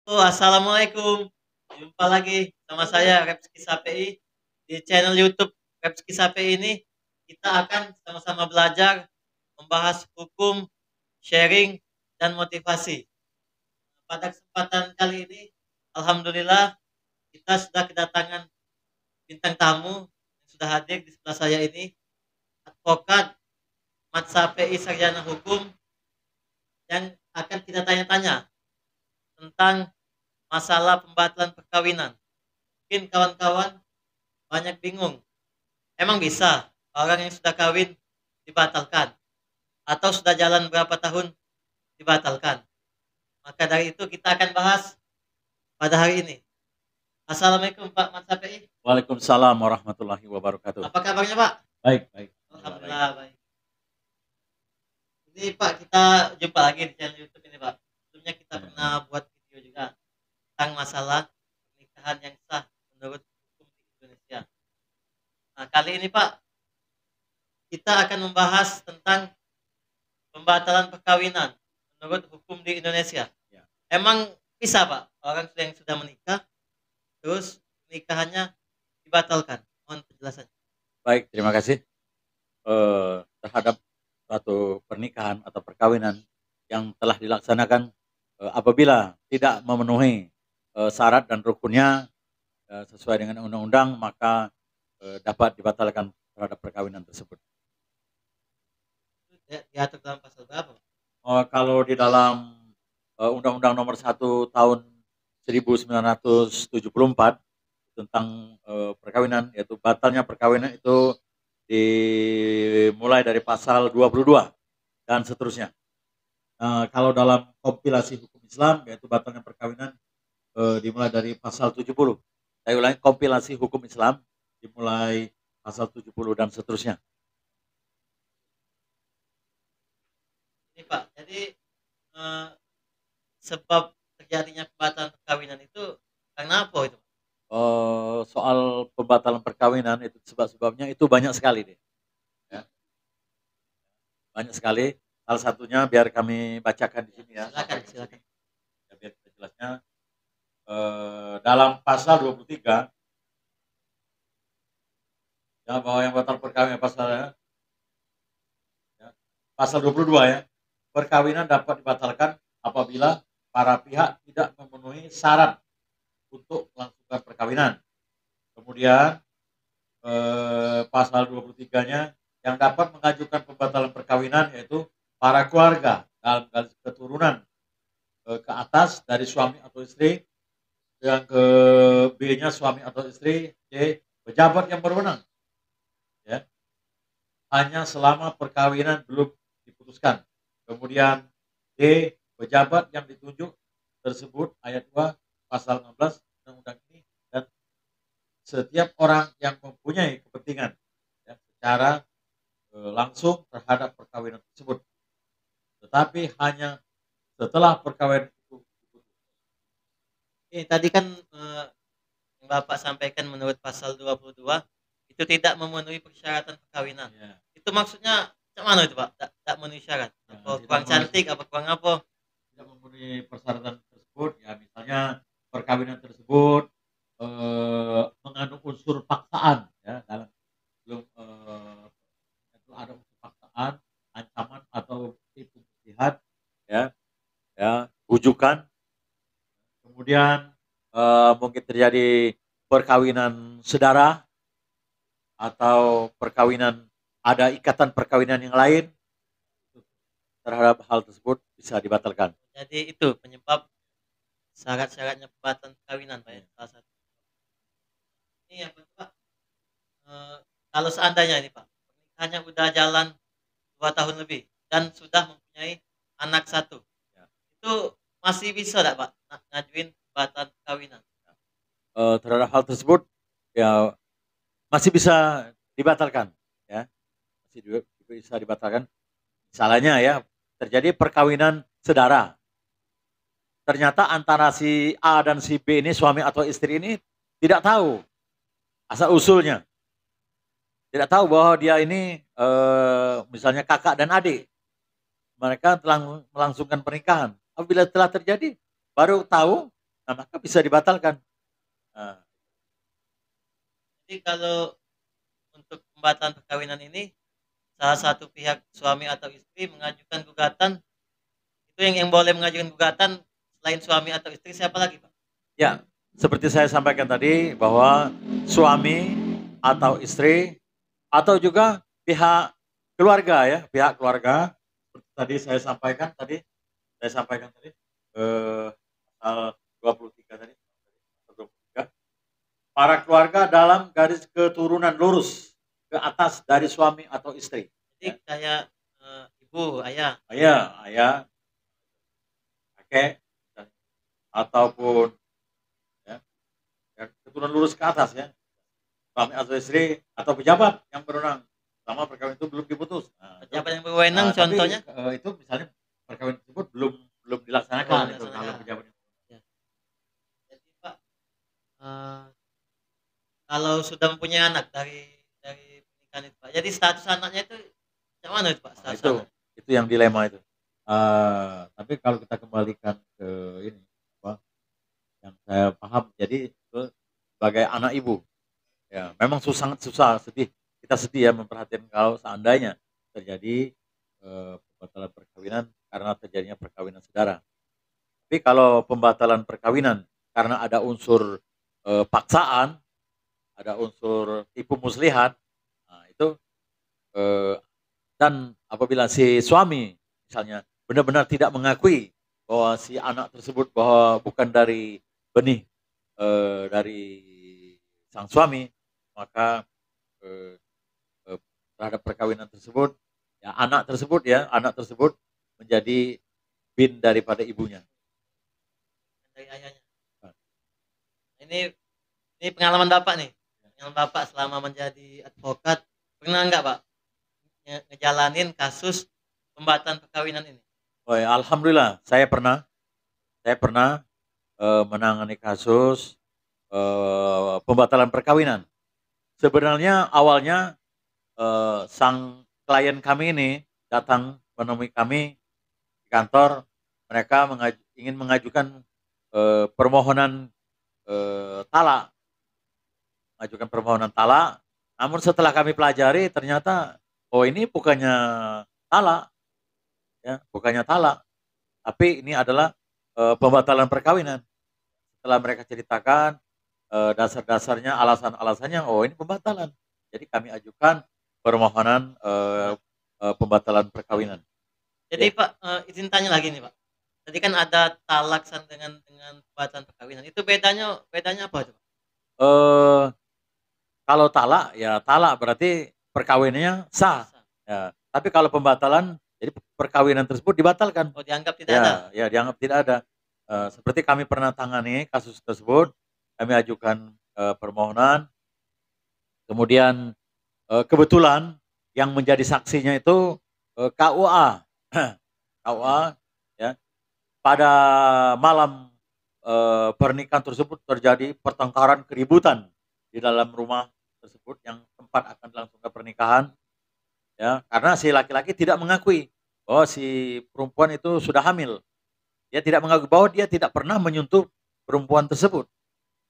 Assalamualaikum. Jumpa lagi sama saya Repski Sapei di channel YouTube Repski Sapei ini. Kita akan sama-sama belajar membahas hukum, sharing, dan motivasi. Pada kesempatan kali ini, alhamdulillah kita sudah kedatangan bintang tamu yang sudah hadir di sebelah saya ini, advokat Mat Sapei Sarjana Hukum yang akan kita tanya-tanya tentang masalah pembatalan perkawinan. Mungkin kawan-kawan banyak bingung. Emang bisa orang yang sudah kawin dibatalkan? Atau sudah jalan berapa tahun dibatalkan? Maka dari itu kita akan bahas pada hari ini. Assalamualaikum Pak Mat Sapei. Waalaikumsalam warahmatullahi wabarakatuh. Apa kabarnya Pak? Baik, baik. Alhamdulillah baik. Ini Pak kita jumpa lagi di channel YouTube ini Pak. Sebelumnya kita pernah buat video juga tentang masalah pernikahan yang sah menurut hukum di Indonesia. Nah kali ini Pak kita akan membahas tentang pembatalan perkawinan menurut hukum di Indonesia. Ya. Emang bisa Pak orang yang sudah menikah terus pernikahannya dibatalkan? Mohon penjelasannya. Baik, terima kasih. Terhadap suatu pernikahan atau perkawinan yang telah dilaksanakan apabila tidak memenuhi syarat dan rukunnya sesuai dengan undang-undang, maka dapat dibatalkan terhadap perkawinan tersebut. Diatur dalam pasal berapa? Kalau di dalam Undang-Undang Nomor 1 Tahun 1974 tentang perkawinan, yaitu batalnya perkawinan itu dimulai dari pasal 22 dan seterusnya. Kalau dalam kompilasi hukum Islam, yaitu batalnya perkawinan dimulai dari pasal 70. Saya ulangi, kompilasi hukum Islam dimulai pasal 70 dan seterusnya. Ini Pak, jadi sebab terjadinya pembatalan perkawinan itu karena apa itu? Soal pembatalan perkawinan itu sebab-sebabnya itu banyak sekali deh. Ya. Banyak sekali. Salah satunya biar kami bacakan di sini ya. Silakan. Ya, biar kita jelasnya. Dalam pasal 23 ya, bahwa yang batal perkawinan pasal 22 ya. Perkawinan dapat dibatalkan apabila para pihak tidak memenuhi syarat untuk melangsungkan perkawinan. Kemudian pasal 23-nya yang dapat mengajukan pembatalan perkawinan yaitu para keluarga dalam garis keturunan ke atas dari suami atau istri, yang ke B-nya suami atau istri, C pejabat yang berwenang, ya, hanya selama perkawinan belum diputuskan. Kemudian D pejabat yang ditunjuk tersebut ayat 2 pasal 16 undang-undang ini, dan setiap orang yang mempunyai kepentingan ya, secara langsung terhadap perkawinan tersebut, tetapi hanya setelah perkawinan itu diputus. Tadi kan yang Bapak sampaikan menurut pasal 22 itu tidak memenuhi persyaratan perkawinan. Ya. Itu maksudnya mana itu Pak? Tak memenuhi syarat? Apa kurang cantik, apa kurang apa? Tidak memenuhi persyaratan tersebut, ya misalnya perkawinan tersebut mengandung unsur paksaan, ya, dalam belum ada unsur paksaan, ancaman atau bukti pembersihan, ya, bujukan. Kemudian mungkin terjadi perkawinan sedara atau perkawinan, ada ikatan perkawinan yang lain, terhadap hal tersebut bisa dibatalkan. Jadi itu penyebab syarat-syaratnya pembatalan perkawinan Pak ya, salah satu. Ini apa Pak? Kalau seandainya ini Pak, hanya udah jalan 2 tahun lebih dan sudah mempunyai anak 1, ya, itu masih bisa tidak Pak ngajuin pembatalan perkawinan? Terhadap hal tersebut ya masih bisa dibatalkan, ya, masih bisa dibatalkan. Misalnya ya, terjadi perkawinan sedara, ternyata antara si A dan si B ini, suami atau istri ini, tidak tahu asal usulnya, tidak tahu bahwa dia ini misalnya kakak dan adik, mereka telah melangsungkan pernikahan. Apabila telah terjadi, baru tahu Nah, maka bisa dibatalkan. Nah, Jadi kalau untuk pembatalan perkawinan ini salah satu pihak suami atau istri mengajukan gugatan, itu yang boleh mengajukan gugatan selain suami atau istri siapa lagi, Pak? ya, seperti saya sampaikan tadi bahwa suami atau istri atau juga pihak keluarga ya, pihak keluarga seperti tadi saya sampaikan tadi pasal 23 tadi, 23. Para keluarga dalam garis keturunan lurus ke atas dari suami atau istri. Jadi Ya. kayak ibu, ayah. Ayah, kakek, ataupun ya, keturunan lurus ke atas ya, suami atau istri atau pejabat yang berwenang selama perkawinan itu belum diputus. Nah, Pejabat yang berwenang tapi contohnya? itu misalnya perkawinan tersebut belum belum dilaksanakan Belum itu kalau dilaksanakan. pejabat. Ya. Jadi Pak, kalau sudah mempunyai anak dari pernikahan itu Pak, jadi status anaknya itu yang mana itu Pak Nah, status anak? itu yang dilema itu. Tapi kalau kita kembalikan ke ini, apa, yang saya paham, jadi itu sebagai anak ibu, ya memang sangat susah, sedih. Kita sedih ya memperhatikan kalau seandainya terjadi pembatalan perkawinan karena terjadinya perkawinan saudara. Tapi kalau pembatalan perkawinan karena ada unsur paksaan, ada unsur tipu muslihat, nah itu eh, dan apabila si suami misalnya benar-benar tidak mengakui bahwa si anak tersebut bahwa bukan dari benih dari sang suami, maka eh, terhadap perkawinan tersebut ya anak tersebut menjadi bin daripada ibunya. Dari ayahnya. Ini ini pengalaman Bapak nih. Pengalaman Bapak selama menjadi advokat, pernah nggak Pak ngejalanin kasus pembatalan perkawinan ini? Oh, ya, alhamdulillah saya pernah menangani kasus pembatalan perkawinan. Sebenarnya awalnya sang klien kami ini datang menemui kami di kantor, mereka ingin mengajukan permohonan talak, mengajukan permohonan talak. Namun setelah kami pelajari ternyata oh ini bukannya talak, ya bukannya talak, tapi ini adalah pembatalan perkawinan. Setelah mereka ceritakan dasar-dasarnya, alasan-alasannya, oh ini pembatalan. Jadi kami ajukan permohonan pembatalan perkawinan. Jadi Ya. Pak, izin tanya lagi nih Pak. Tadi kan ada talak dengan pembatalan perkawinan. Itu bedanya apa itu Pak? Eh, Kalau talak, ya talak berarti perkawinannya sah. Bisa. Ya. Tapi kalau pembatalan, jadi perkawinan tersebut dibatalkan. Oh dianggap tidak ada. Ya dianggap tidak ada. Seperti kami pernah tangani kasus tersebut, kami ajukan permohonan, kemudian kebetulan yang menjadi saksinya itu KUA, KUA, ya. Pada malam pernikahan tersebut terjadi pertengkaran keributan di dalam rumah tersebut yang tempat akan dilangsungkan pernikahan, ya karena si laki-laki tidak mengakui bahwa si perempuan itu sudah hamil. Dia tidak mengakui bahwa dia tidak pernah menyentuh perempuan tersebut.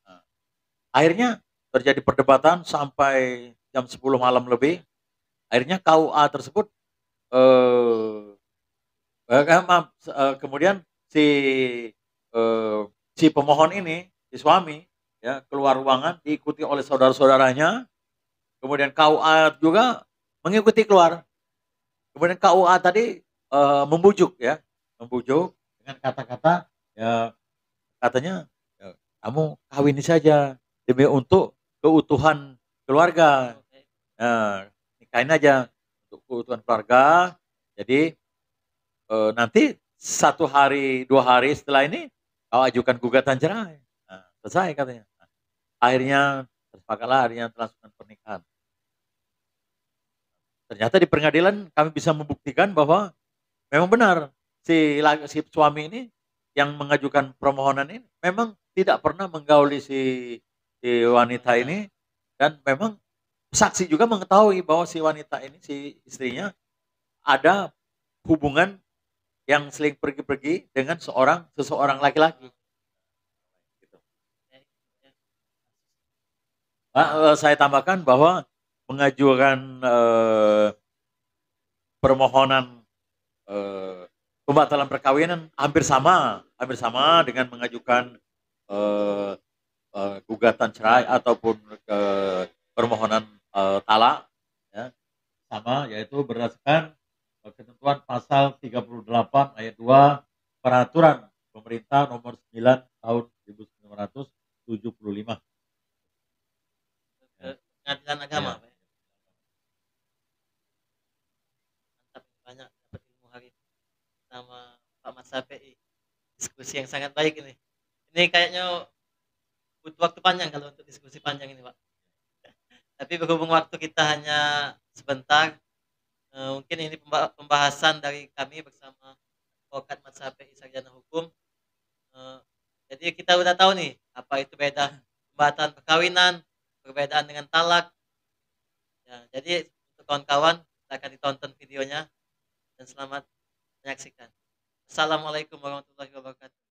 Nah, akhirnya terjadi perdebatan sampai jam 10 malam lebih. Akhirnya KUA tersebut kemudian si eh, si pemohon ini, si suami, ya keluar ruangan diikuti oleh saudara-saudaranya. Kemudian KUA juga mengikuti keluar. Kemudian KUA tadi membujuk ya, membujuk dengan kata-kata ya katanya ya, kamu kawin saja demi untuk keutuhan keluarga. Oke. Nikahin aja untuk keutuhan keluarga. Jadi nanti 1 hari 2 hari setelah ini kau ajukan gugatan cerai. Nah, selesai katanya. Nah, akhirnya tersepakatlah akhirnya terlangsungkan pernikahan. Ternyata di pengadilan kami bisa membuktikan bahwa memang benar si suami ini yang mengajukan permohonan ini memang tidak pernah menggauli si wanita ini, dan memang saksi juga mengetahui bahwa si wanita ini, si istrinya ada hubungan yang seling pergi-pergi dengan seseorang laki-laki. Saya tambahkan bahwa mengajukan permohonan pembatalan perkawinan hampir sama dengan mengajukan eh, gugatan cerai ataupun permohonan talak, ya, sama, yaitu berdasarkan ketentuan pasal 38 ayat 2 peraturan pemerintah nomor 9 tahun 1975. Pengadilan agama, Ya. Pak. Mantap, banyak dapat ilmu hari ini sama Pak Mas Sapi. Diskusi yang sangat baik ini. Ini kayaknya butuh waktu panjang kalau untuk diskusi panjang ini, Pak. Tapi berhubung waktu kita hanya sebentar, mungkin ini pembahasan dari kami bersama Advokat Mat Sapi Sarjana Hukum. Eh, jadi kita udah tahu nih apa itu beda pembatalan perkawinan, perbedaan dengan talak. Ya, jadi untuk kawan-kawan silakan ditonton videonya dan selamat menyaksikan. Assalamualaikum warahmatullahi wabarakatuh.